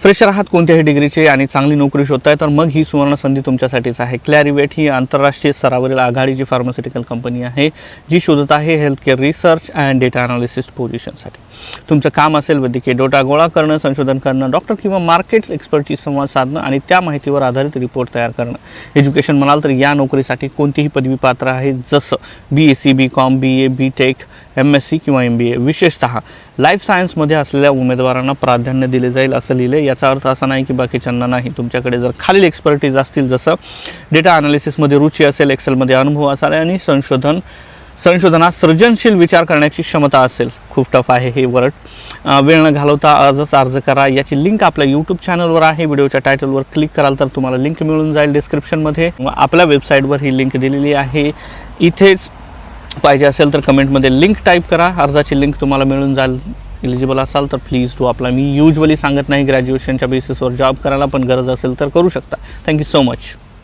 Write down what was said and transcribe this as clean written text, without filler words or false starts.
Fresher आहात, कोणत्याही डिग्रीचे आणि चांगली नोकरी शोधताय तर मग ही सुवर्ण संधी तुमच्यासाठीच आहे। क्लॅरिवेट ही आंतरराष्ट्रीय स्तरावरील आघाडीची फार्मास्युटिकल कंपनी आहे जी शोधत आहे healthcare research and data analysis पोझिशनसाठी। तुमचं काम असेल वैद्यकीय डेटा गोळा करणं, संशोधन करणं, डॉक्टर किंवा मार्केट्स एक्सपर्टची संवाद साधणं आणि त्या माहितीवर आधारित रिपोर्ट तयार करणं। एज्युकेशन म्हणाल तर या नोकरीसाठी कोणतीही पदवी पात्र आहे, जसं BSc, BCom, BA, BTech, MSc किंवा MBA। विशेषतः लाईफ सायन्समध्ये असलेल्या उमेदवारांना प्राधान्य दिले जाईल असं लिहिले। याचा अर्थ असा नाही की बाकीच्यांना नाही। तुमच्याकडे जर खालील एक्सपर्टीज असतील, जसं डेटा अनालिसिसमध्ये रुची असेल, एक्सेलमध्ये अनुभव असेल आणि संशोधनात सृजनशील विचार करण्याची क्षमता असेल। खूप टफ आहे हे वर्ड, वेळ न घालवता आजच अर्ज करा। याची लिंक आपल्या यूट्यूब चॅनलवर आहे। व्हिडिओच्या टायटलवर क्लिक कराल तर तुम्हाला लिंक मिळून जाईल डिस्क्रिप्शनमध्ये। आपल्या वेबसाईटवर ही लिंक दिलेली आहे, इथेच पाहिजे असेल तर कमेंटमध्ये लिंक टाईप करा। अर्जाची लिंक तुम्हाला मिळून जाईल। एलिजिबल असाल तर please do apply. Me usually सांगत नाही ग्रॅज्युएशनच्या बेसिसवर जॉब करायला, पण गरज असेल तर करू शकता। Thank you so much.